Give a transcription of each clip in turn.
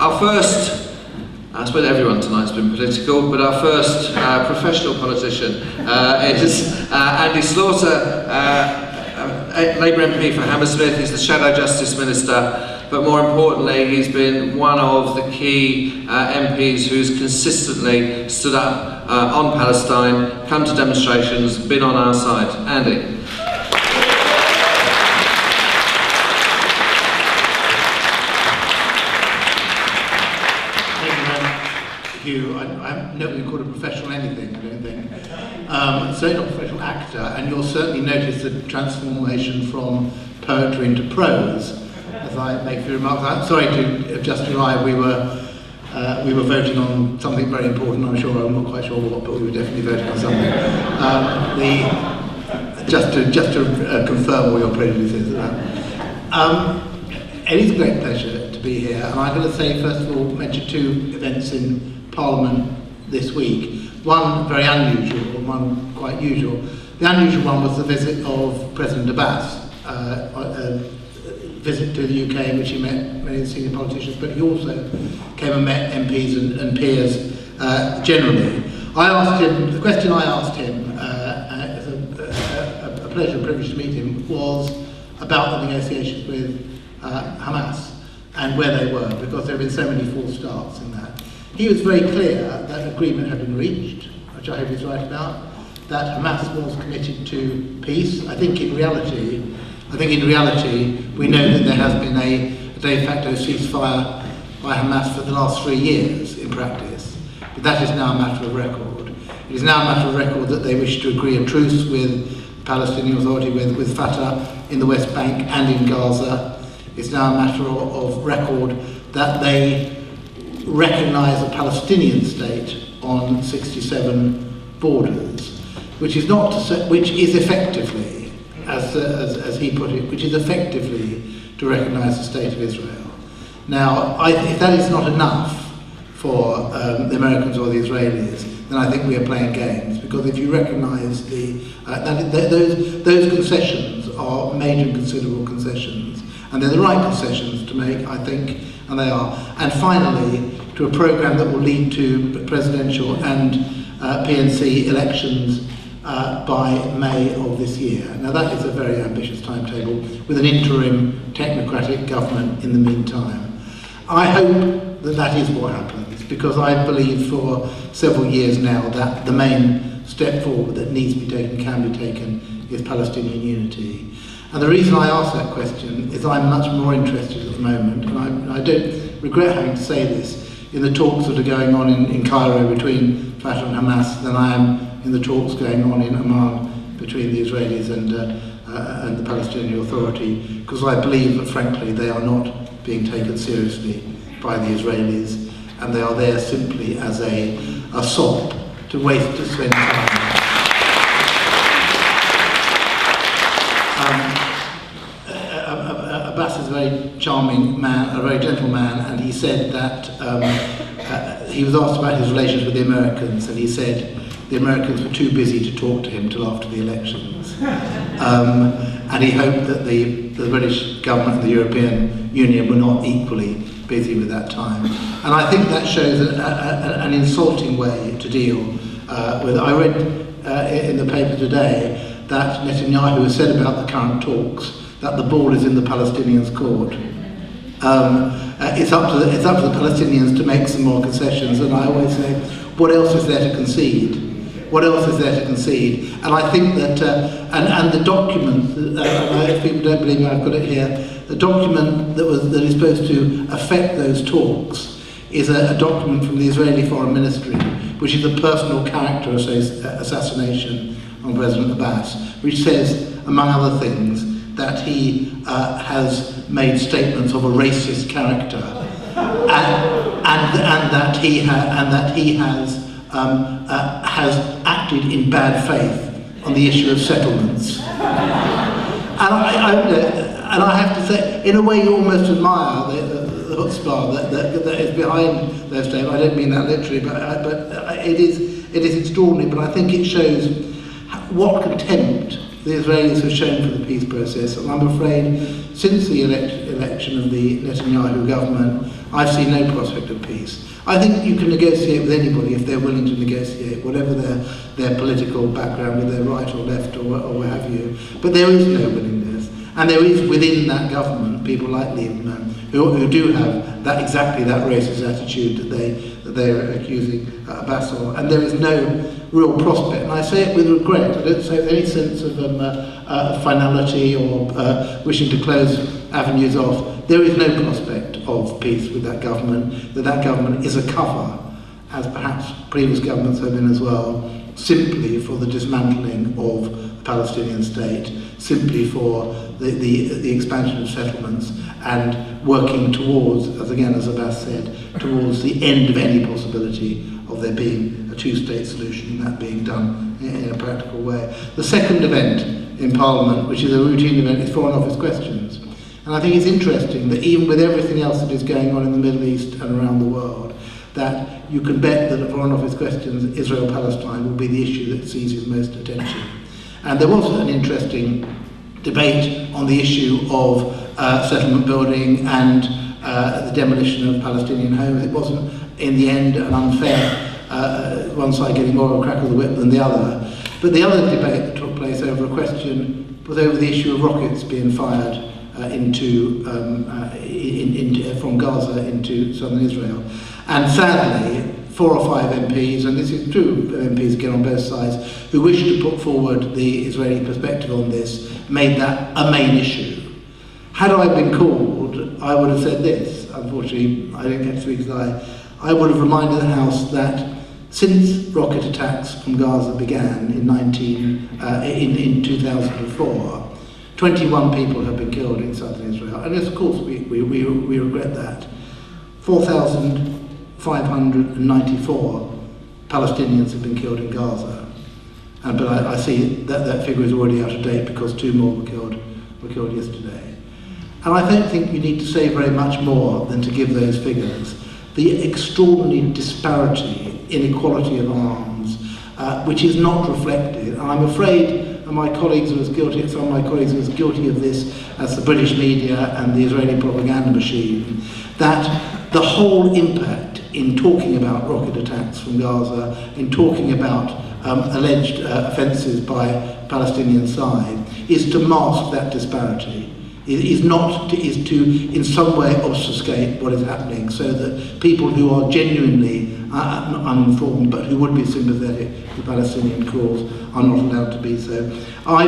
Our first, I suppose everyone tonight's been political, but our first professional politician is Andy Slaughter, Labour MP for Hammersmith. He's the Shadow Justice Minister, but more importantly, he's been one of the key MPs who's consistently stood up on Palestine, come to demonstrations, been on our side. Andy. I'm never been called a professional anything, I don't think. Certainly not a professional actor, and you'll certainly notice the transformation from poetry into prose, as I make a few remarks. I'm sorry to just arrive. We were voting on something very important. I'm not quite sure what, but we were definitely voting on something. Just to confirm all your prejudices. It is a great pleasure to be here, and I'm going to say first of all, mention two events in Parliament this week. One very unusual and one quite usual. The unusual one was the visit of President Abbas, a visit to the UK in which he met many of the senior politicians, but he also came and met MPs and peers generally. The question I asked him, as a pleasure and privilege to meet him, was about the negotiations with Hamas and where they were, because there have been so many false starts in that. He was very clear that agreement had been reached, which I hope he's right about, that Hamas was committed to peace. I think in reality, we know that there has been a de facto ceasefire by Hamas for the last 3 years in practice, but that is now a matter of record. It is now a matter of record that they wish to agree a truce with the Palestinian Authority, with Fatah in the West Bank and in Gaza. It's now a matter of record that they recognise a Palestinian state on 67 borders, which is effectively, as he put it, which is effectively to recognise the state of Israel. Now, if that is not enough for the Americans or the Israelis, then I think we are playing games, because if you recognise those concessions are major and considerable concessions, and they're the right concessions to make, I think, and they are. And finally, to a programme that will lead to presidential and PNC elections by May of this year. Now that is a very ambitious timetable, with an interim technocratic government in the meantime. I hope that that is what happens, because I believe for several years now that the main step forward that needs to be taken, can be taken, is Palestinian unity. And the reason I ask that question is I'm much more interested at the moment, and I don't regret having to say this, in the talks that are going on in Cairo between Fatah and Hamas than I am in the talks going on in Amman between the Israelis and the Palestinian Authority, because I believe that frankly they are not being taken seriously by the Israelis, and they are there simply as a sop to spend time. Abbas is a very charming man, a very gentle man, and he said that he was asked about his relations with the Americans, and he said the Americans were too busy to talk to him till after the elections. And he hoped that the British government and the European Union were not equally busy with that time. And I think that shows an insulting way to deal with. I read in the paper today that Netanyahu has said about the current talks that the ball is in the Palestinians' court. It's up to the Palestinians to make some more concessions, and I always say, what else is there to concede? What else is there to concede? And I think that, and the document, if people don't believe me, I've got it here, the document that is supposed to affect those talks is a document from the Israeli Foreign Ministry, which is a personal character assassination on President Abbas, which says, among other things, that he has made statements of a racist character, and that he has acted in bad faith on the issue of settlements. And I have to say, in a way, you almost admire the chutzpah that is behind those statements. I don't mean that literally, but it is extraordinary. But I think it shows what contempt the Israelis have shown for the peace process, and I'm afraid since the election of the Netanyahu government, I've seen no prospect of peace. I think you can negotiate with anybody if they're willing to negotiate, whatever their political background, whether they're right or left or what have you. But there is no willingness. And there is within that government people like Lieberman who do have exactly that racist attitude that they're accusing Abbas of. And there is no real prospect. And I say it with regret. I don't say it with any sense of finality or wishing to close avenues off. There is no prospect of peace with that government. That government is a cover, as perhaps previous governments have been as well, simply for the dismantling of the Palestinian state, simply for the expansion of settlements and working towards, as Abbas said, towards the end of any possibility of there being a two-state solution, and that being done in a practical way. The second event in Parliament, which is a routine event, is Foreign Office questions. And I think it's interesting that even with everything else that is going on in the Middle East and around the world, that you can bet that at Foreign Office questions, Israel-Palestine will be the issue that seizes most attention. And there was an interesting debate on the issue of settlement building and the demolition of Palestinian homes. It wasn't, in the end, an unfair, one side getting more of a crack of the whip than the other. But the other debate that took place over a question was over the issue of rockets being fired from Gaza into southern Israel. And sadly, 4 or 5 MPs, and this is true of MPs again on both sides, who wish to put forward the Israeli perspective on this, made that a main issue. Had I been called, I would have said this. Unfortunately, I didn't get to speak because I would have reminded the House that since rocket attacks from Gaza began in 2004, 21 people have been killed in southern Israel, and of course we regret that. 4,594 Palestinians have been killed in Gaza, but I see that figure is already out of date because 2 more were killed yesterday. And I don't think you need to say very much more than to give those figures. The extraordinary disparity, inequality of arms, which is not reflected, and I'm afraid my colleagues are as guilty, some of my colleagues are as guilty of this as the British media and the Israeli propaganda machine, that the whole impact in talking about rocket attacks from Gaza, in talking about alleged offences by Palestinian side, is to mask that disparity. Is to in some way obfuscate what is happening so that people who are genuinely uninformed but who would be sympathetic to Palestinian cause are not allowed to be so. I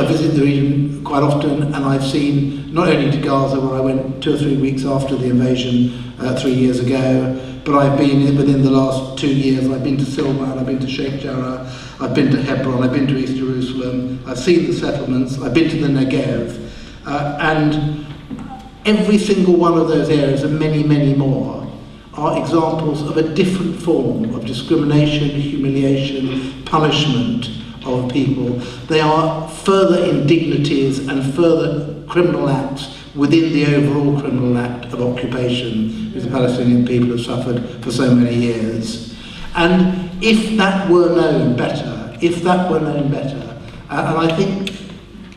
visit the region quite often, and I've seen not only to Gaza, where I went 2 or 3 weeks after the invasion 3 years ago, but I've been within the last 2 years. I've been to Silwan, I've been to Sheikh Jarrah, I've been to Hebron, I've been to East Jerusalem, I've seen the settlements, I've been to the Negev, and every single one of those areas, and many, many more, are examples of a different form of discrimination, humiliation, punishment of people. They are further indignities and further criminal acts within the overall criminal act of occupation which the Palestinian people have suffered for so many years. And if that were known better, and I think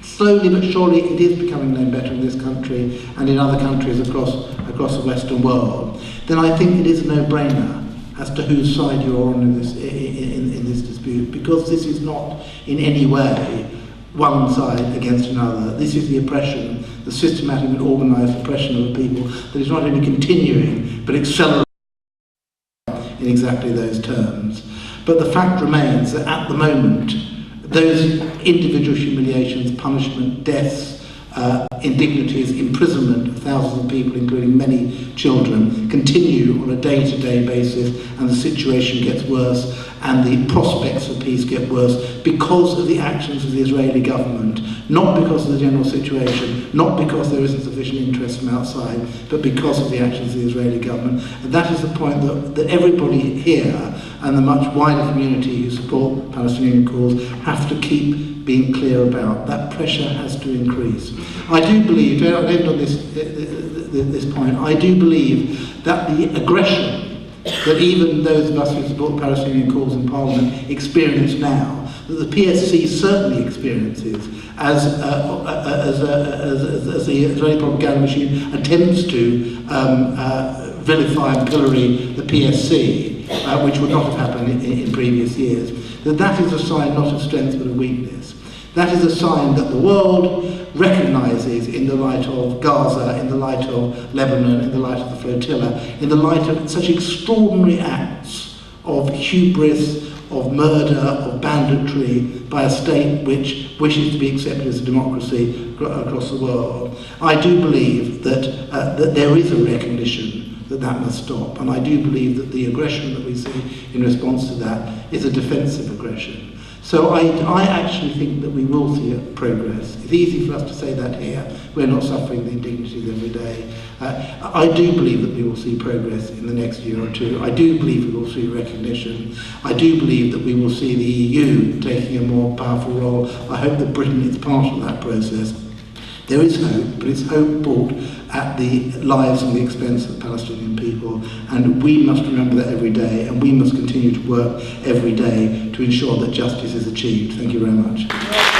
slowly but surely it is becoming known better in this country and in other countries across the Western world, then I think it is a no-brainer as to whose side you're on in this dispute, because this is not in any way one side against another. This is the oppression, the systematic and organised oppression of the people that is not only continuing but accelerating in exactly those terms. But the fact remains that at the moment, those individual humiliations, punishment, deaths, indignities, imprisonment of thousands of people, including many children, continue on a day-to-day basis, and the situation gets worse, and the prospects of peace get worse because of the actions of the Israeli government, not because of the general situation, not because there isn't sufficient interest from outside, but because of the actions of the Israeli government. And that is the point that everybody here and the much wider community who support Palestinian cause have to keep being clear about. That pressure has to increase. I do believe, I'll end on this point, I do believe that the aggression that even those of us who support Palestinian cause in Parliament experience now, that the PSC certainly experiences as the Israeli propaganda machine attempts to vilify and pillory the PSC, which would not have happened in previous years, that is a sign not of strength but of weakness. That is a sign that the world recognises in the light of Gaza, in the light of Lebanon, in the light of the flotilla, in the light of such extraordinary acts of hubris, of murder, of banditry by a state which wishes to be accepted as a democracy across the world. I do believe that, that there is a recognition that must stop, and I do believe that the aggression that we see in response to that is a defensive aggression. So I actually think that we will see progress. It's easy for us to say that here. We're not suffering the indignities every day. I do believe that we will see progress in the next year or two. I do believe we will see recognition. I do believe that we will see the EU taking a more powerful role. I hope that Britain is part of that process. There is hope, but it's hope bought at the lives and the expense of Palestinian people, and we must remember that every day, and we must continue to work every day to ensure that justice is achieved. Thank you very much.